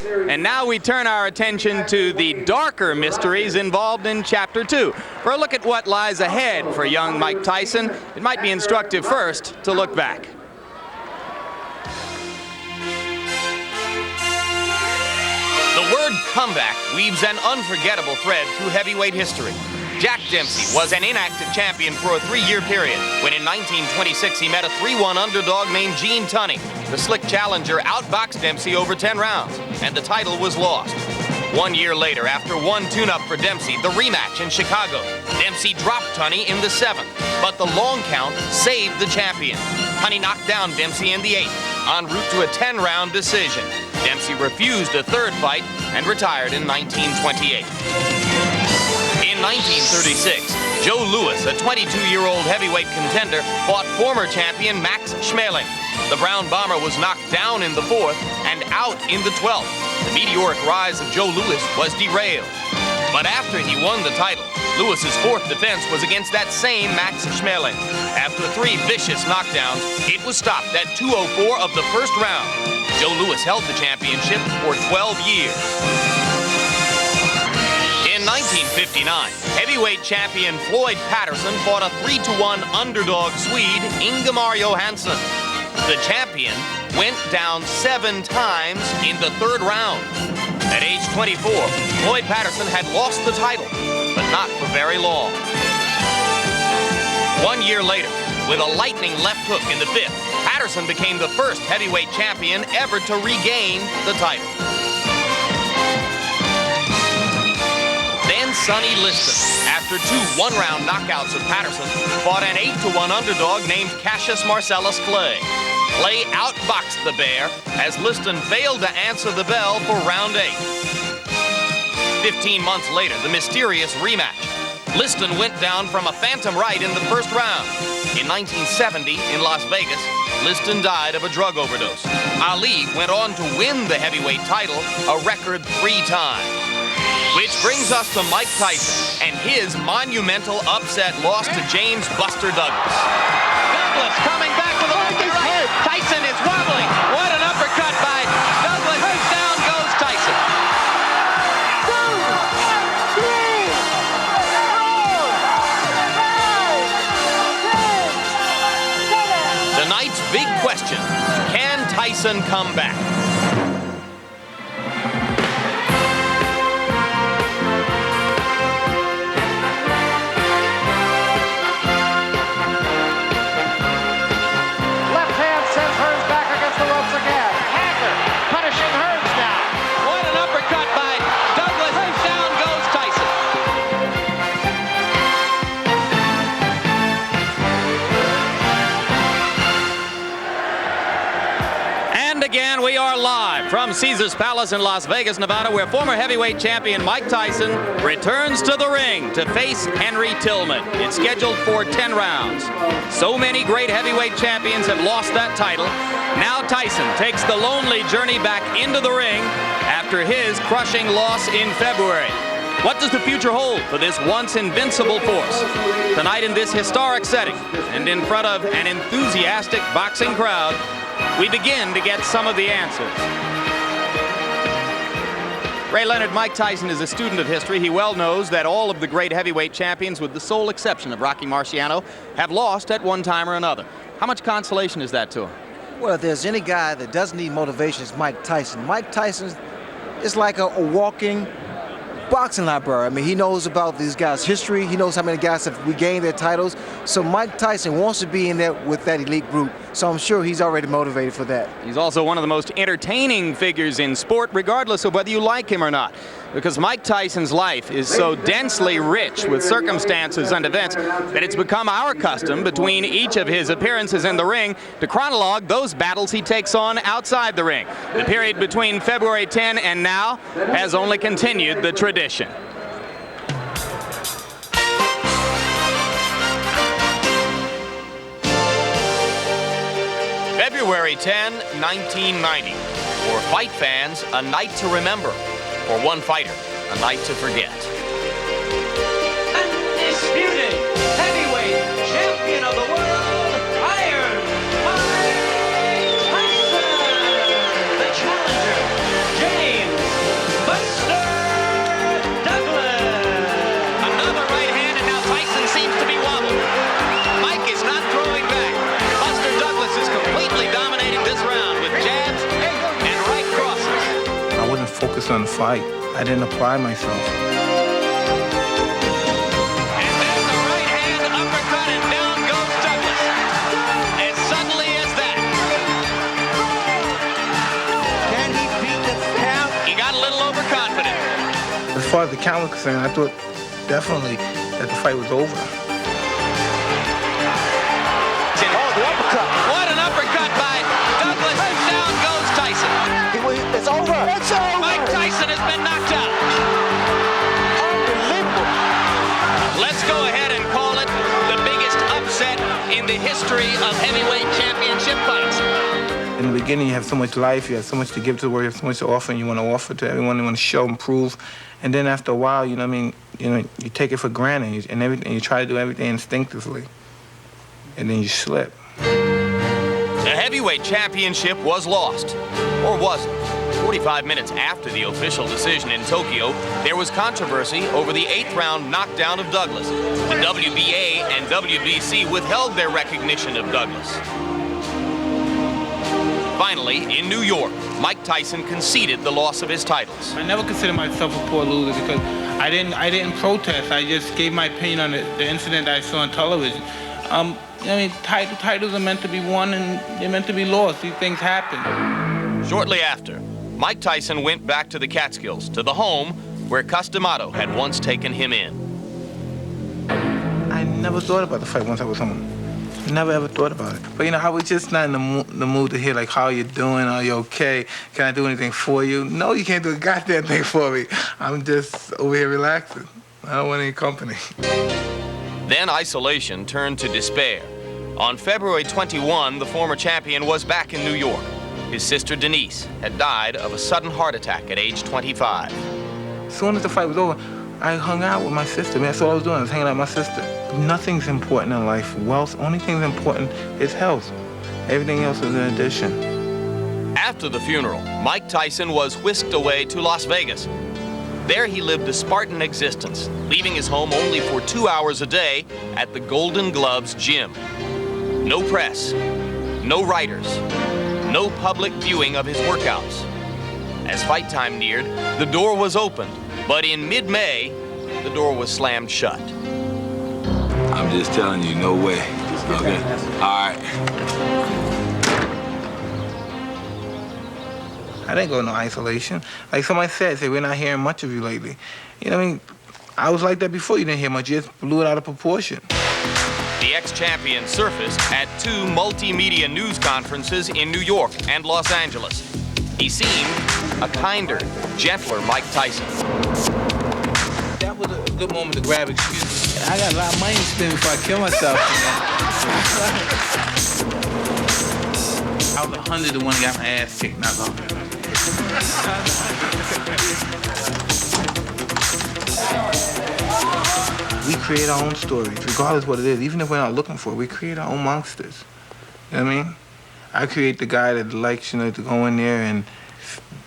And now we turn our attention to the darker mysteries involved in Chapter 2. For a look at what lies ahead for young Mike Tyson, it might be instructive first to look back. The word comeback weaves an unforgettable thread through heavyweight history. Jack Dempsey was an inactive champion for a 3-year period when in 1926 he met a 3-1 underdog named Gene Tunney. The slick challenger outboxed Dempsey over 10 rounds, and the title was lost. 1 year later, after one tune-up for Dempsey, the rematch in Chicago, Dempsey dropped Tunney in the 7th, but the long count saved the champion. Tunney knocked down Dempsey in the 8th, en route to a 10-round decision. Dempsey refused a third fight and retired in 1928. In 1936, Joe Louis, a 22-year-old heavyweight contender, fought former champion Max Schmeling. The Brown Bomber was knocked down in the 4th and out in the 12th. The meteoric rise of Joe Louis was derailed. But after he won the title, Louis's 4th defense was against that same Max Schmeling. After 3 vicious knockdowns, it was stopped at 2:04 of the first round. Joe Louis held the championship for 12 years. In 1959, heavyweight champion Floyd Patterson fought a 3-1 underdog Swede, Ingemar Johansson. The champion went down 7 times in the 3rd round. At age 24, Floyd Patterson had lost the title, but not for very long. 1 year later, with a lightning left hook in the 5th, Patterson became the first heavyweight champion ever to regain the title. Then Sonny Liston, after 2 one-round knockouts of Patterson, fought an 8-1 underdog named Cassius Marcellus Clay. Clay outboxed the Bear as Liston failed to answer the bell for round 8. 15 months later, the mysterious rematch. Liston went down from a phantom right in the 1st round. In 1970, in Las Vegas, Liston died of a drug overdose. Ali went on to win the heavyweight title a record 3 times. Which brings us to Mike Tyson and his monumental upset loss to James Buster Douglas. Douglas coming back with a lefty right. Tyson is wobbling. What an uppercut by Douglas. Down goes Tyson. 2, 3, 4, 5, 6, 7. Tonight's big question, can Tyson come back? Again, we are live from Caesars Palace in Las Vegas, Nevada, where former heavyweight champion Mike Tyson returns to the ring to face Henry Tillman. It's scheduled for 10 rounds. So many great heavyweight champions have lost that title. Now Tyson takes the lonely journey back into the ring after his crushing loss in February. What does the future hold for this once invincible force? Tonight in this historic setting and in front of an enthusiastic boxing crowd, we begin to get some of the answers. Ray Leonard, Mike Tyson is a student of history. He well knows that all of the great heavyweight champions, with the sole exception of Rocky Marciano, have lost at one time or another. How much consolation is that to him? Well, if there's any guy that doesn't need motivation, it's Mike Tyson. Mike Tyson is like a walking boxing library. I mean, he knows about these guys' history. He knows how many guys have regained their titles. So Mike Tyson wants to be in there with that elite group. So I'm sure he's already motivated for that. He's also one of the most entertaining figures in sport, regardless of whether you like him or not. Because Mike Tyson's life is so densely rich with circumstances and events that it's become our custom between each of his appearances in the ring to chronologue those battles he takes on outside the ring. The period between February 10 and now has only continued the tradition. February 10, 1990. For fight fans, a night to remember. For one fighter, a night to forget. Undisputed heavyweight champion of the world, Iron Mike Tyson. The challenger, James focused on the fight. I didn't apply myself. And there's the right hand uppercut, and down goes Douglas. As suddenly as that. Can he beat the count? He got a little overconfident. As far as the count was concerned, I thought definitely that the fight was over. Oh, the uppercut. What an uppercut by Douglas, and down goes Tyson. It's over. It's over. Mike Tyson has been knocked out. Unbelievable. Let's go ahead and call it the biggest upset in the history of heavyweight championship fights. In the beginning, you have so much life, you have so much to give to the world, you have so much to offer, and you want to offer to everyone, you want to show and prove. And then after a while, you know what I mean, you take it for granted, and everything, you try to do everything instinctively, and then you slip. The heavyweight championship was lost, or wasn't. 45 minutes after the official decision in Tokyo, there was controversy over the 8th round knockdown of Douglas. The WBA and WBC withheld their recognition of Douglas. Finally, in New York, Mike Tyson conceded the loss of his titles. I never considered myself a poor loser because I didn't protest. I just gave my opinion on the incident I saw on television. Titles are meant to be won and they're meant to be lost. These things happen. Shortly after, Mike Tyson went back to the Catskills, to the home where Cus D'Amato had once taken him in. I never thought about the fight once I was home. Never ever thought about it. But I was just not in the mood to hear like, how you doing? Are you okay? Can I do anything for you? No, you can't do a goddamn thing for me. I'm just over here relaxing. I don't want any company. Then isolation turned to despair. On February 21, the former champion was back in New York. His sister Denise had died of a sudden heart attack at age 25. As soon as the fight was over, I hung out with my sister. That's all I was doing. I was hanging out with my sister. Nothing's important in life. Wealth, only thing that's important is health. Everything else is an addition. After the funeral, Mike Tyson was whisked away to Las Vegas. There he lived a Spartan existence, leaving his home only for 2 hours a day at the Golden Gloves gym. No press, no writers, no public viewing of his workouts. As fight time neared, the door was opened, but in mid-May, the door was slammed shut. I'm just telling you, no way. Okay? All right. I didn't go into isolation. Like somebody said, we're not hearing much of you lately. You know what I mean? I was like that before. You didn't hear much. You just blew it out of proportion. The ex-champion surfaced at 2 multimedia news conferences in New York and Los Angeles. He seemed a kinder, gentler Mike Tyson. That was a good moment to grab excuses. I got a lot of money to spend before I kill myself. I was 100 to 1 got my ass kicked, not long. We create our own stories, regardless what it is. Even if we're not looking for it, we create our own monsters. You know what I mean? I create the guy that likes, to go in there and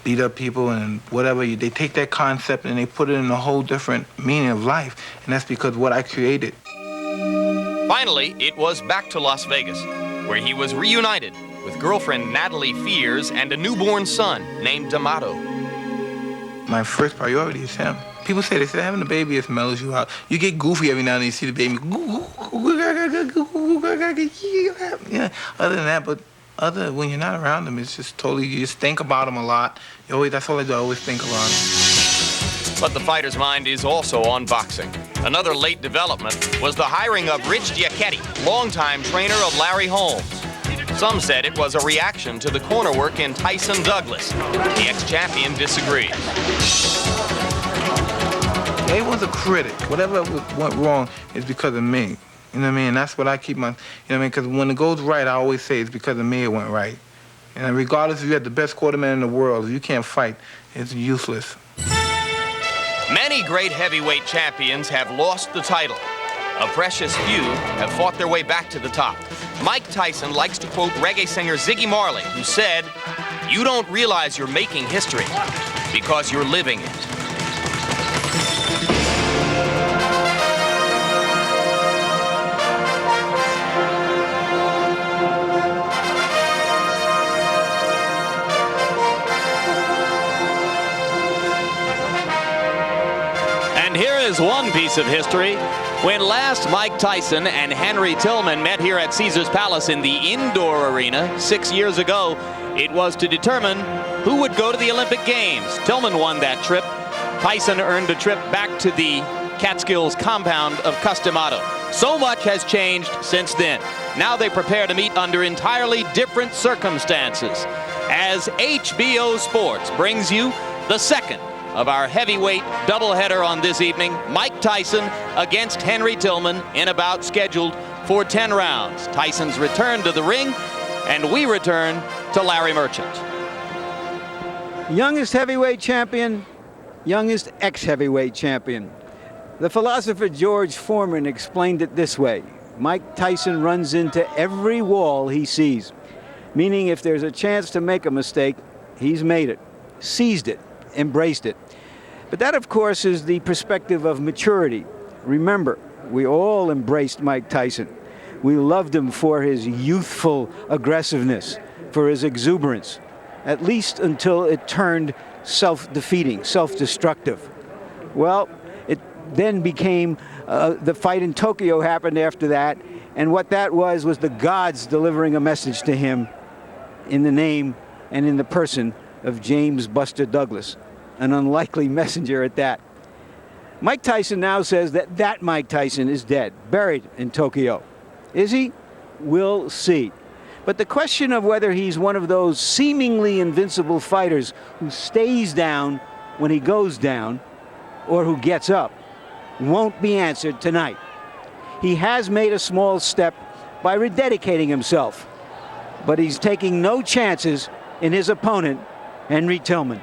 beat up people and whatever. They take that concept and they put it in a whole different meaning of life, and that's because what I created. Finally, it was back to Las Vegas, where he was reunited with girlfriend Natalie Fears and a newborn son named D'Amato. My first priority is him. People say having a baby, it mellows you out. You get goofy every now and then you see the baby. Yeah. Other than that, when you're not around him, it's just totally, you just think about him a lot. That's all I do, I always think about him. But the fighter's mind is also on boxing. Another late development was the hiring of Rich Giacchetti, longtime trainer of Larry Holmes. Some said it was a reaction to the corner work in Tyson Douglas. The ex-champion disagreed. Everyone's a critic. Whatever went wrong is because of me. You know what I mean? That's what I keep my, because when it goes right, I always say it's because of me it went right. And regardless if you have the best quarterman in the world, if you can't fight, it's useless. Many great heavyweight champions have lost the title. A precious few have fought their way back to the top. Mike Tyson likes to quote reggae singer Ziggy Marley, who said, "You don't realize you're making history because you're living it." And here is one piece of history. When last Mike Tyson and Henry Tillman met here at Caesars Palace in the indoor arena 6 years ago, it was to determine who would go to the Olympic Games. Tillman won that trip. Tyson earned a trip back to the Catskills compound of Customado. So much has changed since then. Now they prepare to meet under entirely different circumstances. As HBO Sports brings you the second of our heavyweight doubleheader on this evening, Mike Tyson against Henry Tillman, in a bout scheduled for 10 rounds. Tyson's return to the ring, and we return to Larry Merchant. Youngest heavyweight champion, youngest ex-heavyweight champion. The philosopher George Foreman explained it this way: Mike Tyson runs into every wall he sees, meaning if there's a chance to make a mistake, he's made it, seized it, embraced it. But that, of course, is the perspective of maturity. Remember, we all embraced Mike Tyson. We loved him for his youthful aggressiveness, for his exuberance, at least until it turned self-defeating, self-destructive. Well, it then became, the fight in Tokyo happened after that, and what that was the gods delivering a message to him in the name and in the person of James Buster Douglas, an unlikely messenger at that. Mike Tyson now says that Mike Tyson is dead, buried in Tokyo. Is he? We'll see. But the question of whether he's one of those seemingly invincible fighters who stays down when he goes down, or who gets up, won't be answered tonight. He has made a small step by rededicating himself, but he's taking no chances in his opponent, Henry Tillman.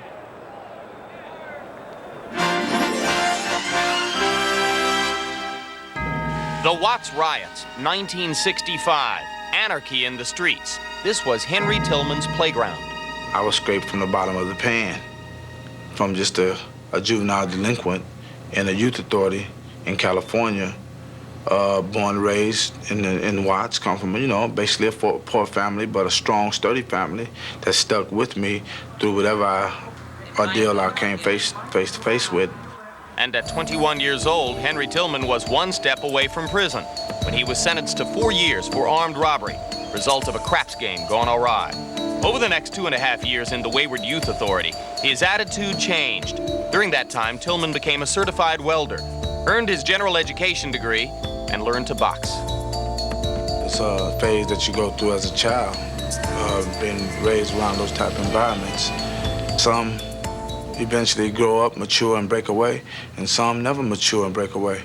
The Watts Riots, 1965. Anarchy in the streets. This was Henry Tillman's playground. I was scraped from the bottom of the pan, from just a juvenile delinquent in a youth authority in California, born and raised in Watts, come from, basically a poor family, but a strong, sturdy family that stuck with me through whatever ordeal I came face to face with. And at 21 years old, Henry Tillman was one step away from prison when he was sentenced to 4 years for armed robbery, result of a craps game gone awry. Over the next 2.5 years in the Wayward Youth Authority, his attitude changed. During that time, Tillman became a certified welder, earned his general education degree, and learned to box. It's a phase that you go through as a child, being raised around those type of environments. Some eventually grow up, mature, and break away, and some never mature and break away.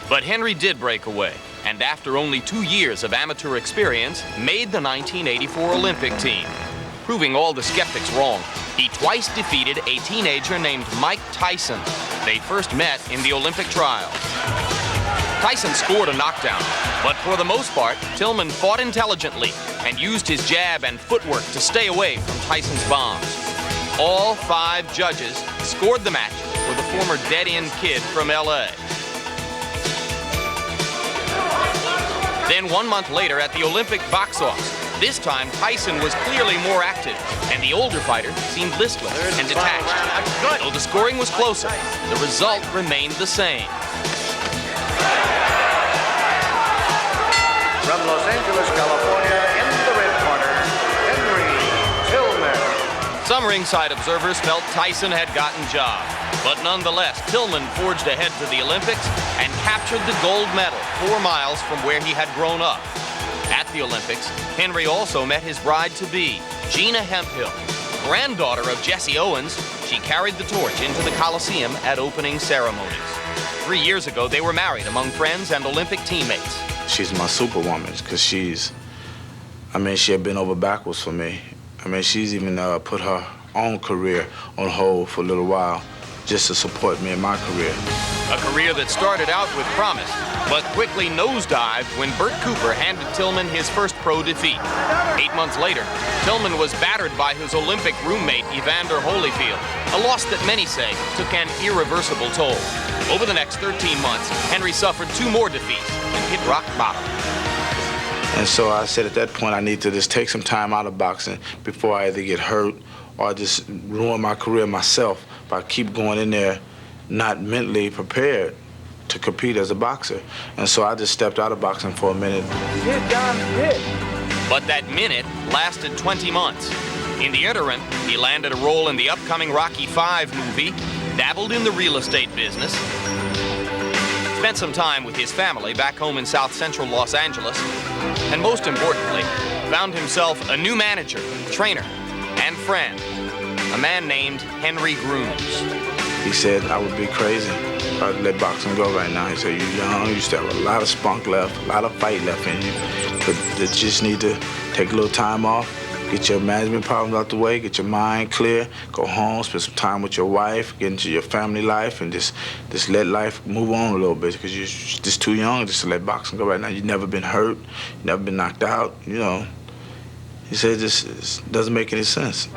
But Henry did break away, and after only 2 years of amateur experience, made the 1984 Olympic team. Proving all the skeptics wrong, he twice defeated a teenager named Mike Tyson. They first met in the Olympic trials. Tyson scored a knockdown, but for the most part, Tillman fought intelligently and used his jab and footwork to stay away from Tyson's bombs. All 5 judges scored the match for the former dead-end kid from L.A. Then 1 month later at the Olympic box office, this time Tyson was clearly more active, and the older fighter seemed listless and detached. Though the scoring was closer, the result remained the same. From Los Angeles, California, in the red corner, Henry Tillman. Some ringside observers felt Tyson had gotten jobbed, but nonetheless, Tillman forged ahead to the Olympics and captured the gold medal 4 miles from where he had grown up. At the Olympics, Henry also met his bride-to-be, Gina Hemphill, granddaughter of Jesse Owens. She carried the torch into the Coliseum at opening ceremonies. 3 years ago, they were married among friends and Olympic teammates. She's my superwoman, because she had been over backwards for me. She's even put her own career on hold for a little while just to support me in my career. A career that started out with promise, but quickly nosedived when Bert Cooper handed Tillman his first pro defeat. 8 months later, Tillman was battered by his Olympic roommate, Evander Holyfield, a loss that many say took an irreversible toll. Over the next 13 months, Henry suffered 2 more defeats and hit rock bottom. And so I said at that point I need to just take some time out of boxing before I either get hurt or just ruin my career myself by keep going in there not mentally prepared to compete as a boxer. And so I just stepped out of boxing for a minute. But that minute lasted 20 months. In the interim, he landed a role in the upcoming Rocky V movie, dabbled in the real estate business, spent some time with his family back home in South Central Los Angeles, and most importantly, found himself a new manager, trainer, and friend, a man named Henry Grooms. He said I would be crazy if I'd let boxing go right now. He said, you're young, you still have a lot of spunk left, a lot of fight left in you, but you just need to take a little time off, get your management problems out the way, get your mind clear, go home, spend some time with your wife, get into your family life, and just let life move on a little bit, because you're just too young just to let boxing go right now. You've never been hurt, you've never been knocked out, you know. He said it doesn't make any sense.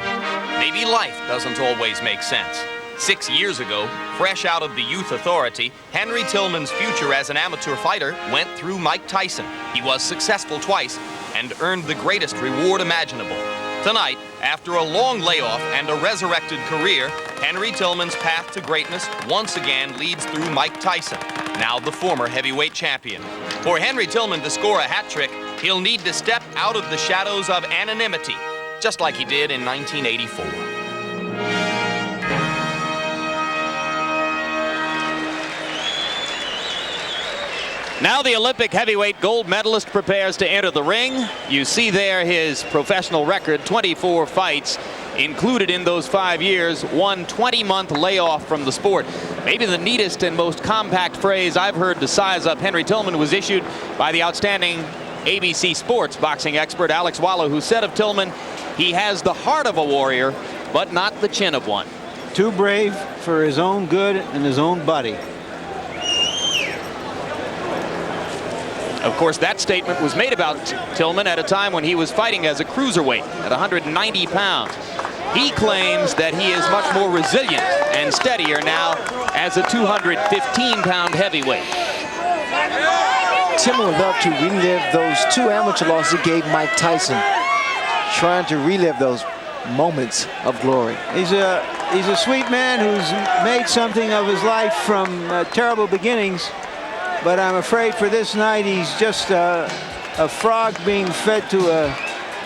Maybe life doesn't always make sense. 6 years ago, fresh out of the youth authority, Henry Tillman's future as an amateur fighter went through Mike Tyson. He was successful twice and earned the greatest reward imaginable. Tonight, after a long layoff and a resurrected career, Henry Tillman's path to greatness once again leads through Mike Tyson, now the former heavyweight champion. For Henry Tillman to score a hat trick, he'll need to step out of the shadows of anonymity, just like he did in 1984. Now the Olympic heavyweight gold medalist prepares to enter the ring. You see there his professional record, 24 fights included in those 5 years, one 20-month layoff from the sport. Maybe the neatest and most compact phrase I've heard to size up Henry Tillman was issued by the outstanding ABC Sports boxing expert Alex Wallo, who said of Tillman, he has the heart of a warrior, but not the chin of one. Too brave for his own good and his own body. Of course, that statement was made about Tillman at a time when he was fighting as a cruiserweight at 190 pounds. He claims that he is much more resilient and steadier now as a 215-pound heavyweight. Tillman would love to relive those 2 amateur losses he gave Mike Tyson, trying to relive those moments of glory. He's a sweet man who's made something of his life from terrible beginnings. But I'm afraid for this night, he's just a frog being fed to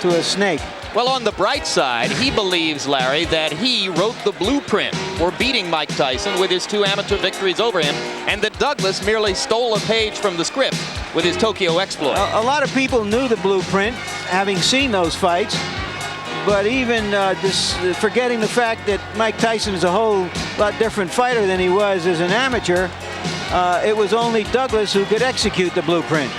a snake. Well, on the bright side, he believes, Larry, that he wrote the blueprint for beating Mike Tyson with his 2 amateur victories over him, and that Douglas merely stole a page from the script with his Tokyo exploit. A lot of people knew the blueprint, having seen those fights. But even forgetting the fact that Mike Tyson is a whole lot different fighter than he was as an amateur, it was only Douglas who could execute the blueprint.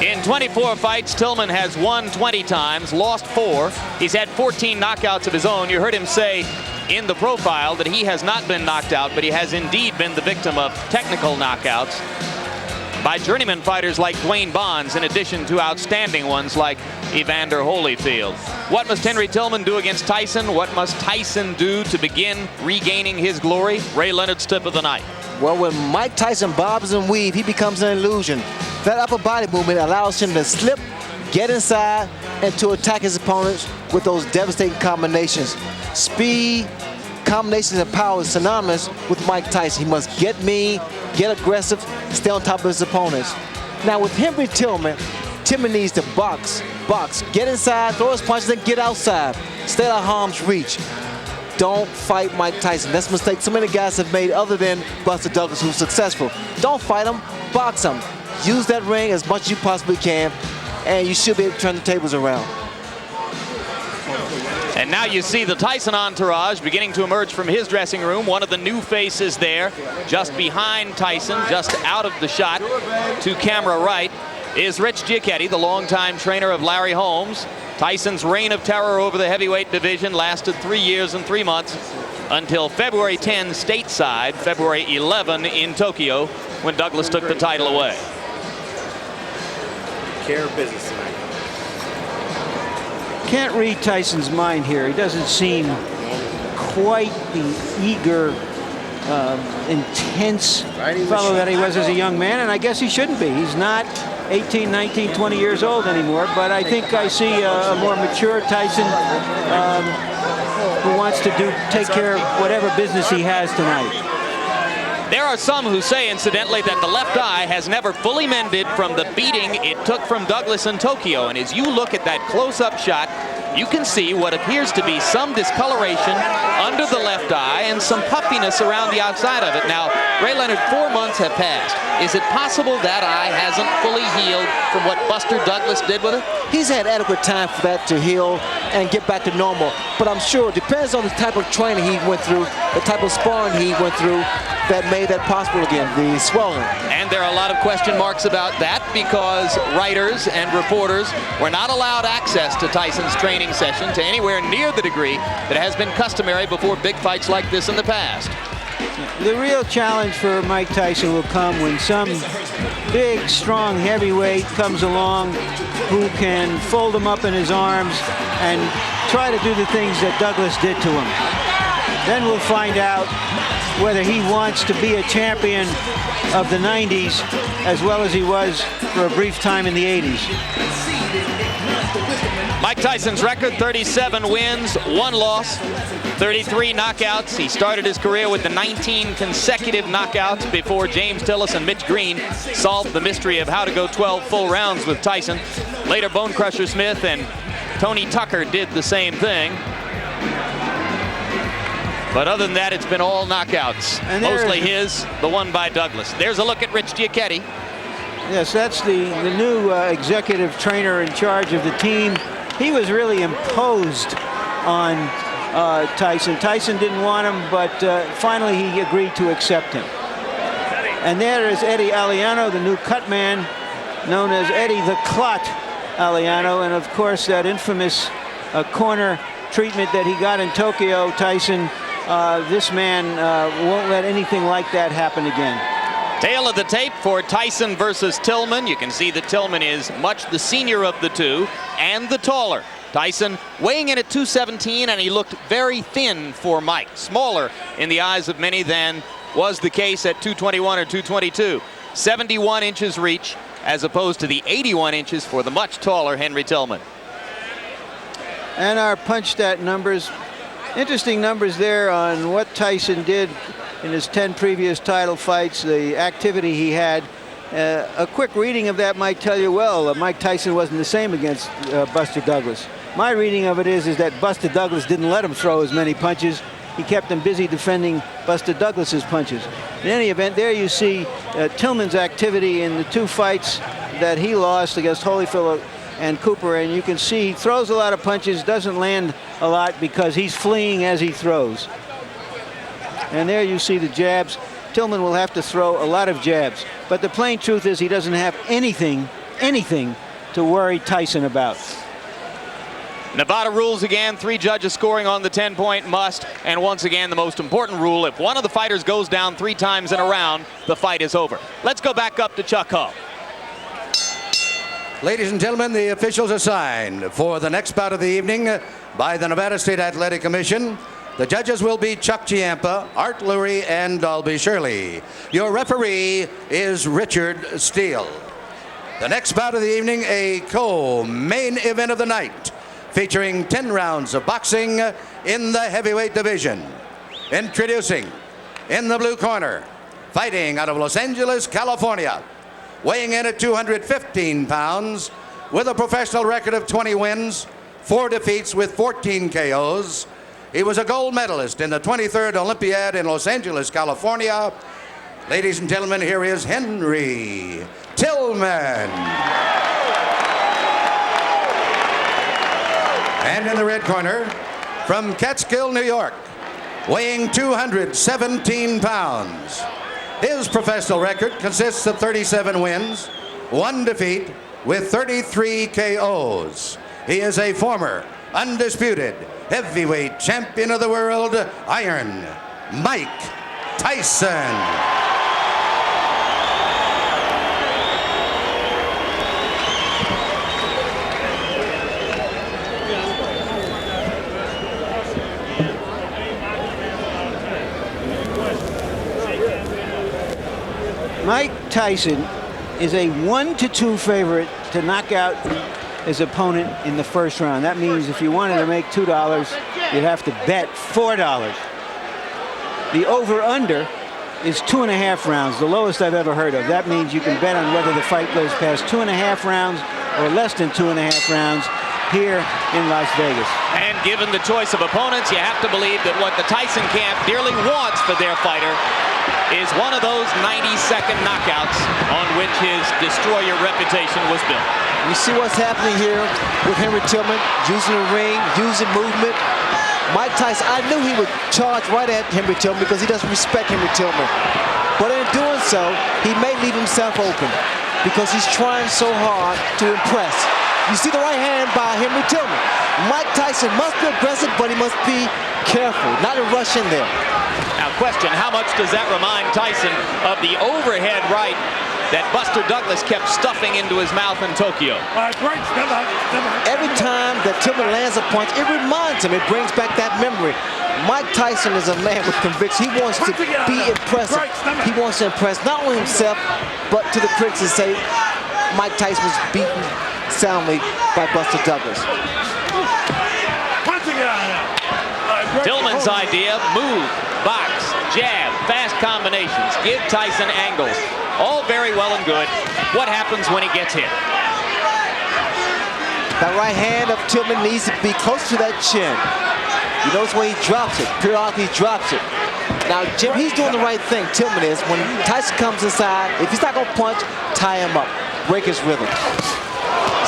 In 24 fights, Tillman has won 20 times, lost 4. He's had 14 knockouts of his own. You heard him say in the profile that he has not been knocked out, but he has indeed been the victim of technical knockouts by journeyman fighters like Dwayne Bonds, in addition to outstanding ones like Evander Holyfield. What must Henry Tillman do against Tyson? What must Tyson do to begin regaining his glory? Ray Leonard's tip of the night. Well, when Mike Tyson bobs and weaves, he becomes an illusion. That upper body movement allows him to slip, get inside, and to attack his opponents with those devastating combinations. Speed, combinations, and power is synonymous with Mike Tyson. He must get mean, get aggressive, stay on top of his opponents. Now with Henry Tillman, Tillman needs to box, get inside, throw his punches, and get outside. Stay out of harm's reach. Don't fight Mike Tyson. That's a mistake so many guys have made other than Buster Douglas, who's successful. Don't fight him, box him. Use that ring as much as you possibly can, and you should be able to turn the tables around. And now you see the Tyson entourage beginning to emerge from his dressing room. One of the new faces there, just behind Tyson, just out of the shot to camera right, is Rich Giacchetti, the longtime trainer of Larry Holmes. Tyson's reign of terror over the heavyweight division lasted 3 years and 3 months until February 10 stateside, February 11 in Tokyo, when Douglas took the title away. Care of business tonight. Can't read Tyson's mind here. He doesn't seem quite the eager, intense fellow that he was as a young man, and I guess he shouldn't be. He's not 18, 19, 20 years old anymore, but I think I see a more mature Tyson who wants to take care of whatever business he has tonight. There are some who say, incidentally, that the left eye has never fully mended from the beating it took from Douglas in Tokyo. And as you look at that close-up shot, you can see what appears to be some discoloration under the left eye and some puffiness around the outside of it. Now, Ray Leonard, 4 months have passed. Is it possible that eye hasn't fully healed from what Buster Douglas did with it? He's had adequate time for that to heal and get back to normal. But I'm sure it depends on the type of training he went through, the type of sparring he went through that made that possible again, the swelling. And there are a lot of question marks about that because writers and reporters were not allowed access to Tyson's training session to anywhere near the degree that has been customary before big fights like this in the past. The real challenge for Mike Tyson will come when some big, strong heavyweight comes along who can fold him up in his arms and try to do the things that Douglas did to him. Then we'll find out whether he wants to be a champion of the 90s as well as he was for a brief time in the 80s. Mike Tyson's record, 37 wins, 1 loss, 33 knockouts. He started his career with the 19 consecutive knockouts before James Tillis and Mitch Green solved the mystery of how to go 12 full rounds with Tyson. Later, Bone Crusher Smith and Tony Tucker did the same thing. But other than that, it's been all knockouts. And mostly his, the one by Douglas. There's a look at Rich Giacchetti. Yes, that's the new executive trainer in charge of the team. He was really imposed on Tyson. Tyson didn't want him, but finally he agreed to accept him. And there is Eddie Aliano, the new cut man, known as Eddie the Clot Aliano. And of course, that infamous corner treatment that he got in Tokyo, Tyson, this man won't let anything like that happen again. Tail of the tape for Tyson versus Tillman. You can see that Tillman is much the senior of the two and the taller. Tyson weighing in at 217, and he looked very thin for Mike. Smaller in the eyes of many than was the case at 221 or 222. 71 inches reach as opposed to the 81 inches for the much taller Henry Tillman. And our punch stat numbers. Interesting numbers there on what Tyson did in his 10 previous title fights, the activity he had. A quick reading of that might tell you, well, Mike Tyson wasn't the same against Buster Douglas. My reading of it is that Buster Douglas didn't let him throw as many punches. He kept him busy defending Buster Douglas's punches. In any event, there you see Tillman's activity in the 2 fights that he lost against Holyfield and Cooper, and you can see he throws a lot of punches, doesn't land a lot because he's fleeing as he throws. And there you see the jabs. Tillman will have to throw a lot of jabs, but the plain truth is he doesn't have anything to worry Tyson about. Nevada rules again, 3 judges scoring on the 10-point must, and once again the most important rule, if one of the fighters goes down 3 times in a round, the fight is over. Let's go back up to Chuck Hull. Ladies and gentlemen, the officials are signed for the next bout of the evening by the Nevada State Athletic Commission. The judges will be Chuck Chiampa, Art Lurie, and Dalby Shirley. Your referee is Richard Steele. The next bout of the evening, a co-main event of the night, featuring 10 rounds of boxing in the heavyweight division. Introducing, in the blue corner, fighting out of Los Angeles, California, weighing in at 215 pounds, with a professional record of 20 wins, 4 defeats with 14 KOs. He was a gold medalist in the 23rd Olympiad in Los Angeles, California. Ladies and gentlemen, here is Henry Tillman. And in the red corner, from Catskill, New York, weighing 217 pounds. His professional record consists of 37 wins, 1 defeat, with 33 KOs. He is a former undisputed heavyweight champion of the world, Iron Mike Tyson. Mike Tyson is a 1-2 favorite to knock out his opponent in the first round. That means if you wanted to make $2, you'd have to bet $4. The over-under is 2.5 rounds, the lowest I've ever heard of. That means you can bet on whether the fight goes past 2.5 rounds or less than 2.5 rounds here in Las Vegas. And given the choice of opponents, you have to believe that what the Tyson camp dearly wants for their fighter is one of those 90-second knockouts on which his destroyer reputation was built. You see what's happening here with Henry Tillman, using the ring, using movement. Mike Tyson, I knew he would charge right at Henry Tillman because he doesn't respect Henry Tillman. But in doing so, he may leave himself open because he's trying so hard to impress. You see the right hand by Henry Tillman. Mike Tyson must be aggressive, but he must be careful, not to rush in there. Now, question, how much does that remind Tyson of the overhead right that Buster Douglas kept stuffing into his mouth in Tokyo? Every time that Tillman lands a punch, it reminds him, it brings back that memory. Mike Tyson is a man with conviction. He wants to be impressive. He wants to impress not only himself, but to the critics and say, Mike Tyson was beaten soundly by Buster Douglas. Tillman's idea, move, box, jab, fast combinations, give Tyson angles. All very well and good. What happens when he gets hit? That right hand of Tillman needs to be close to that chin. You notice when he drops it, periodically he drops it. Now, Jim, he's doing the right thing, Tillman is. When Tyson comes inside, if he's not going to punch, tie him up, break his rhythm.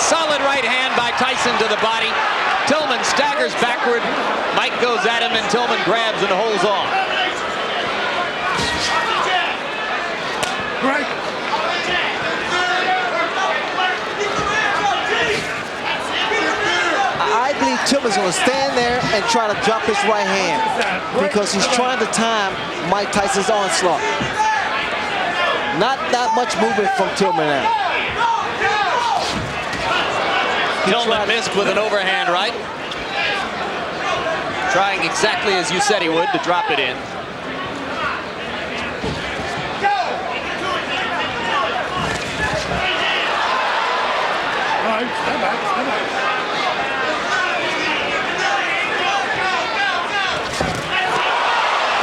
Solid right hand by Tyson to the body. Tillman staggers backward. Mike goes at him, and Tillman grabs and holds on. I believe Tillman's going to stand there and try to drop his right hand because he's trying to time Mike Tyson's onslaught. Not that much movement from Tillman now. Tillman missed with an overhand right. Trying exactly as you said he would to drop it in.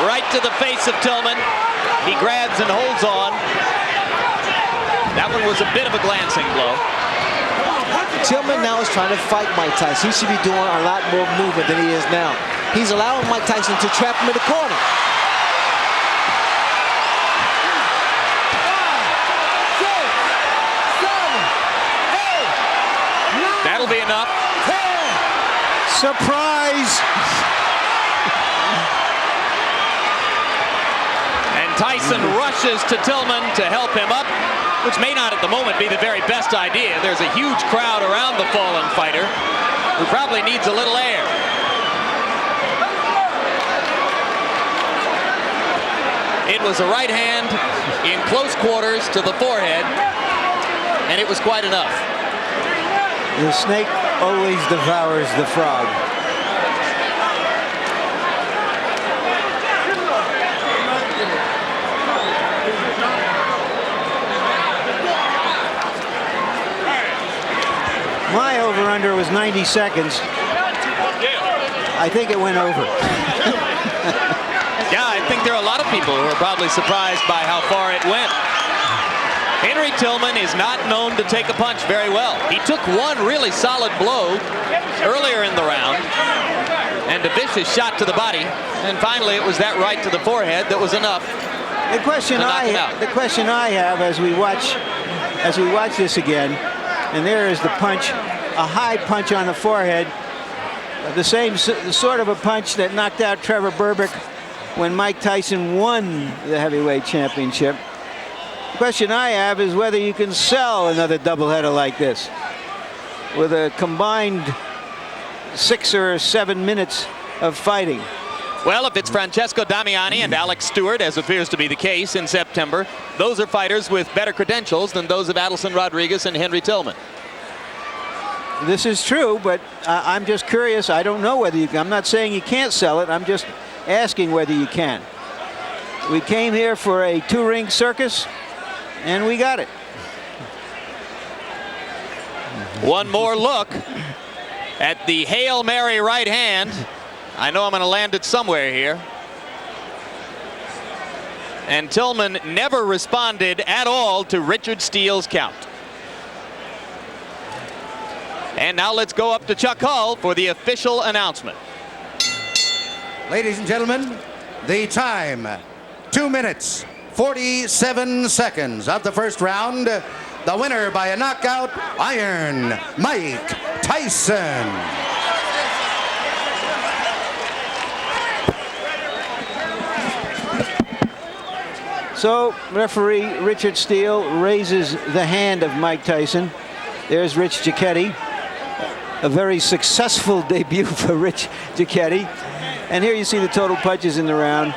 Right to the face of Tillman. He grabs and holds on. That one was a bit of a glancing blow. Tillman now is trying to fight Mike Tyson. He should be doing a lot more movement than he is now. He's allowing Mike Tyson to trap him in the corner. That'll be enough. Surprise! And Tyson rushes to Tillman to help him up, which may not at the moment be the very best idea. There's a huge crowd around the fallen fighter who probably needs a little air. It was a right hand in close quarters to the forehead, and it was quite enough. The snake always devours the frog. My over-under was 90 seconds. I think it went over. Yeah, I think there are a lot of people who are probably surprised by how far it went. Henry Tillman is not known to take a punch very well. He took one really solid blow earlier in the round and a vicious shot to the body. And finally, it was that right to the forehead that was enough. The question I have as we watch this again, and there is the punch, a high punch on the forehead, the same sort of a punch that knocked out Trevor Berbick when Mike Tyson won the heavyweight championship. The question I have is whether you can sell another doubleheader like this with a combined 6 or 7 minutes of fighting. Well, if it's Francesco Damiani and Alex Stewart, as appears to be the case in September, those are fighters with better credentials than those of Adelson Rodriguez and Henry Tillman. This is true, but I'm just curious. I don't know whether you can. I'm not saying you can't sell it. I'm just asking whether you can. We came here for a 2-ring circus, and we got it. One more look at the Hail Mary right hand. I know I'm going to land it somewhere here. And Tillman never responded at all to Richard Steele's count. And now let's go up to Chuck Hull for the official announcement. Ladies and gentlemen, the time, 2 minutes, 47 seconds of the first round. The winner by a knockout, Iron Mike Tyson. So referee Richard Steele raises the hand of Mike Tyson. There's Rich Giacchetti. A very successful debut for Rich Giacchetti. And here you see the total punches in the round.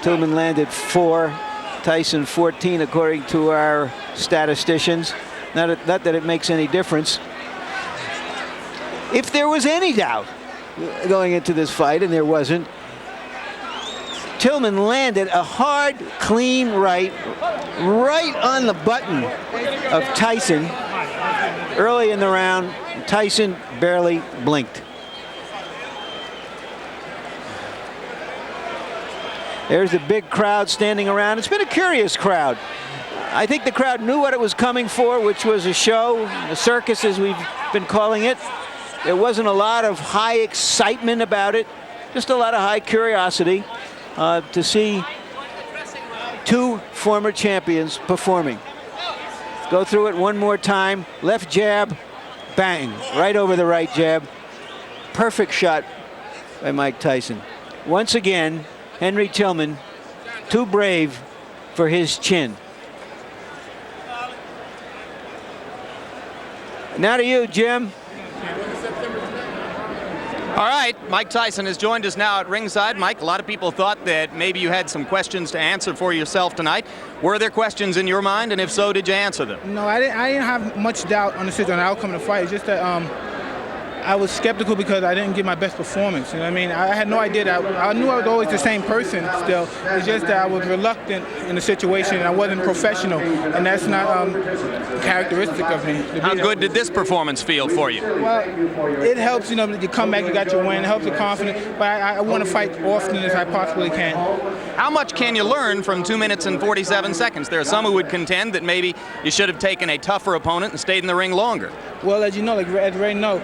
Tillman landed 4, Tyson 14, according to our statisticians. Not that it makes any difference. If there was any doubt going into this fight, and there wasn't, Tillman landed a hard, clean right on the button of Tyson early in the round. Tyson barely blinked. There's the big crowd standing around. It's been a curious crowd. I think the crowd knew what it was coming for, which was a show, a circus as we've been calling it. There wasn't a lot of high excitement about it, just a lot of high curiosity to see two former champions performing. Go through it one more time. Left jab, bang, right over the right jab. Perfect shot by Mike Tyson. Once again, Henry Tillman, too brave for his chin. Now to you, Jim. All right, Mike Tyson has joined us now at ringside. Mike, a lot of people thought that maybe you had some questions to answer for yourself tonight. Were there questions in your mind, and if so, did you answer them? No, I didn't have much doubt on the outcome of the fight. It's just that I was skeptical because I didn't give my best performance. You know what I mean? I had no idea that I knew I was always the same person still. It's just that I was reluctant in the situation and I wasn't professional, and that's not characteristic of me. How good did this performance feel for you? Well, it helps, you know, you come back, you got your win, it helps the confidence, but I want to fight often as I possibly can. How much can you learn from 2 minutes and 47 seconds? There are some who would contend that maybe you should have taken a tougher opponent and stayed in the ring longer. Well, as you know, as Ray knows,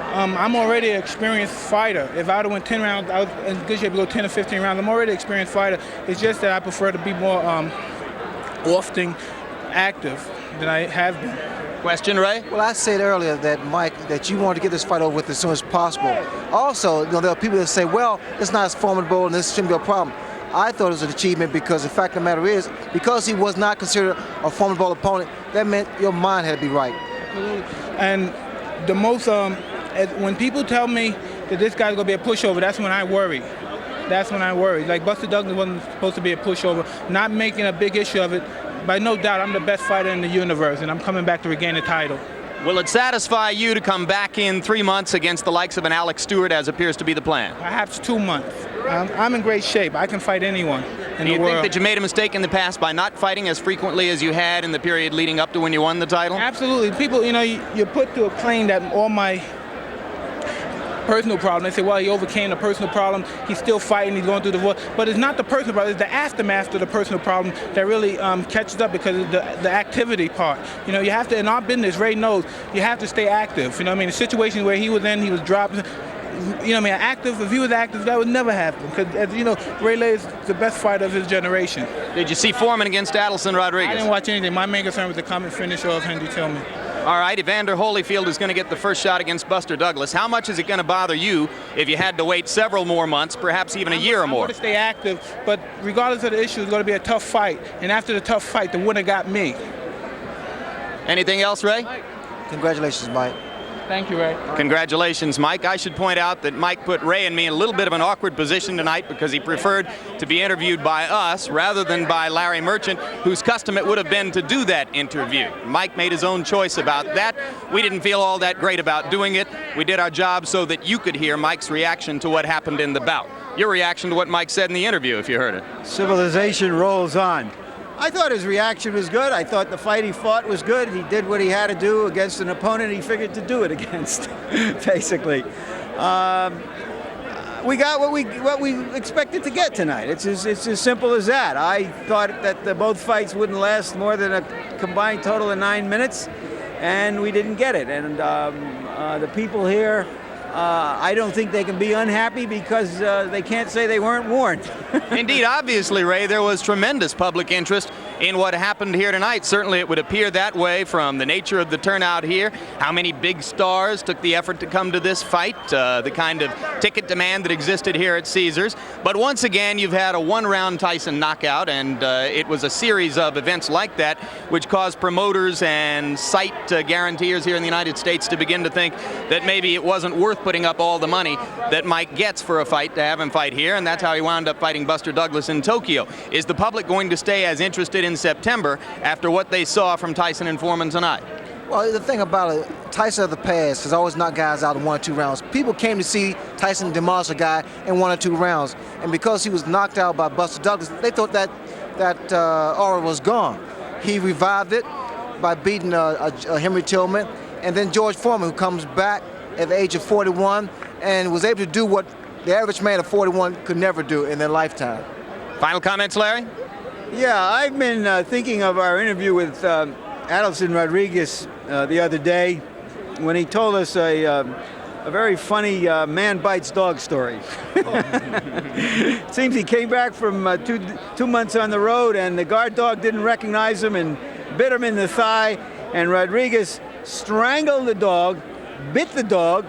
I'm already an experienced fighter. If I would have went 10 rounds, I was in good shape to go 10 or 15 rounds. I'm already an experienced fighter. It's just that I prefer to be more often active than I have been. Question, Ray? Well, I said earlier that, Mike, that you wanted to get this fight over with as soon as possible. Also, you know, there are people that say, well, it's not as formidable and this shouldn't be a problem. I thought it was an achievement because the fact of the matter is, because he was not considered a formidable opponent, that meant your mind had to be right. And the most, when people tell me that this guy's going to be a pushover, that's when I worry. That's when I worry. Like Buster Douglas wasn't supposed to be a pushover, not making a big issue of it. By no doubt, I'm the best fighter in the universe, and I'm coming back to regain the title. Will it satisfy you to come back in 3 months against the likes of an Alex Stewart, as appears to be the plan? Perhaps 2 months. I'm in great shape. I can fight anyone in the world. Do you think that you made a mistake in the past by not fighting as frequently as you had in the period leading up to when you won the title? Absolutely. People, you know, you're put to a claim that all my personal problem. They say, well, he overcame the personal problem. He's still fighting. He's going through the war. But it's not the personal problem. It's the aftermath of the personal problem that really catches up because of the activity part. You know, you have to, in our business, Ray knows, you have to stay active. You know what I mean? The situation where he was in, he was dropping. You know what I mean? Active, if he was active, that would never happen. Because, as you know, Ray Lay is the best fighter of his generation. Did you see Foreman against Adelson Rodriguez? I didn't watch anything. My main concern was the coming finish of Henry Tillman. All right, Evander Holyfield is going to get the first shot against Buster Douglas. How much is it going to bother you if you had to wait several more months, perhaps even a year or more? I'm going to stay active, but regardless of the issue, it's going to be a tough fight. And after the tough fight, the winner got me. Anything else, Ray? Congratulations, Mike. Thank you, Ray. Congratulations, Mike. I should point out that Mike put Ray and me in a little bit of an awkward position tonight because he preferred to be interviewed by us rather than by Larry Merchant, whose custom it would have been to do that interview. Mike made his own choice about that. We didn't feel all that great about doing it. We did our job so that you could hear Mike's reaction to what happened in the bout. Your reaction to what Mike said in the interview, if you heard it. Civilization rolls on. I thought his reaction was good. I thought the fight he fought was good. He did what he had to do against an opponent he figured to do it against, basically. We got what we expected to get tonight. It's as simple as that. I thought that both fights wouldn't last more than a combined total of 9 minutes, and we didn't get it. And the people here, I don't think they can be unhappy because they can't say they weren't warned. Indeed, obviously, Ray, there was tremendous public interest in what happened here tonight. Certainly it would appear that way from the nature of the turnout here, how many big stars took the effort to come to this fight, the kind of ticket demand that existed here at Caesars. But once again, you've had a one-round Tyson knockout, and it was a series of events like that which caused promoters and site guaranteers here in the United States to begin to think that maybe it wasn't worth putting up all the money that Mike gets for a fight to have him fight here, and that's how he wound up fighting Buster Douglas in Tokyo. Is the public going to stay as interested in September after what they saw from Tyson and Foreman tonight? Well, the thing about it, Tyson of the past has always knocked guys out in 1 or 2 rounds. People came to see Tyson demolish a guy in 1 or 2 rounds, and because he was knocked out by Buster Douglas, they thought that aura was gone. He revived it by beating Henry Tillman, and then George Foreman, who comes back at the age of 41 and was able to do what the average man of 41 could never do in their lifetime. Final comments, Larry? Yeah, I've been thinking of our interview with Adelson Rodriguez the other day when he told us a very funny man bites dog story. It seems he came back from 2 months on the road, and the guard dog didn't recognize him and bit him in the thigh, and Rodriguez strangled the dog, bit the dog,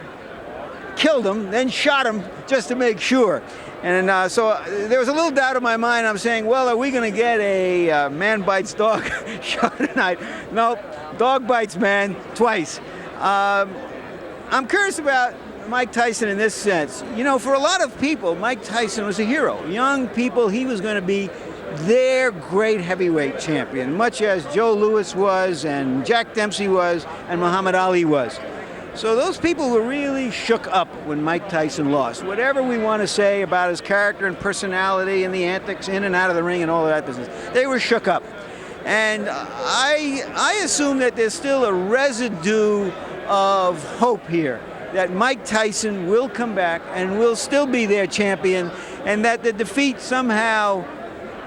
killed him, then shot him just to make sure. And so there was a little doubt in my mind. I'm saying, well, are we going to get a man bites dog show tonight? Nope, dog bites man twice. I'm curious about Mike Tyson in this sense. You know, for a lot of people, Mike Tyson was a hero. Young people, he was going to be their great heavyweight champion, much as Joe Louis was and Jack Dempsey was and Muhammad Ali was. So those people were really shook up when Mike Tyson lost. Whatever we want to say about his character and personality and the antics in and out of the ring and all of that business, they were shook up. And I assume that there's still a residue of hope here, that Mike Tyson will come back and will still be their champion, and that the defeat somehow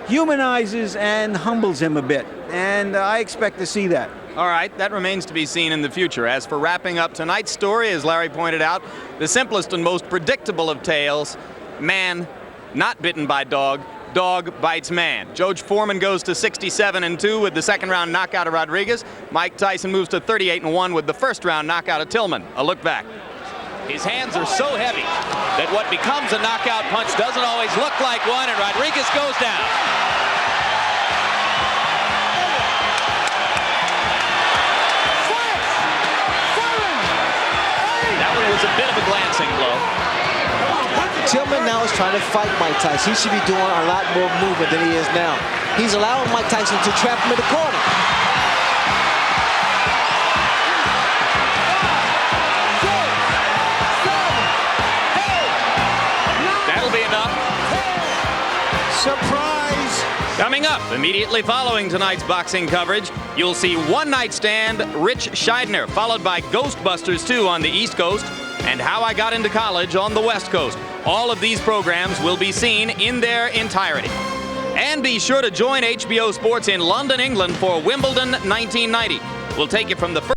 humanizes and humbles him a bit. And I expect to see that. All right, that remains to be seen in the future. As for wrapping up tonight's story, as Larry pointed out, the simplest and most predictable of tales, man not bitten by dog, dog bites man. George Foreman goes to 67-2 with the second-round knockout of Rodriguez. Mike Tyson moves to 38-1 with the first-round knockout of Tillman. A look back. His hands are so heavy that what becomes a knockout punch doesn't always look like one, and Rodriguez goes down. Was a bit of a glancing blow. Tillman now is trying to fight Mike Tyson. He should be doing a lot more movement than he is now. He's allowing Mike Tyson to trap him in the corner. That'll be enough. Surprise! Coming up, immediately following tonight's boxing coverage, you'll see One Night Stand, Rich Scheidner, followed by Ghostbusters 2 on the East Coast, and How I Got Into College on the West Coast. All of these programs will be seen in their entirety. And be sure to join HBO Sports in London, England for Wimbledon 1990. We'll take you from the first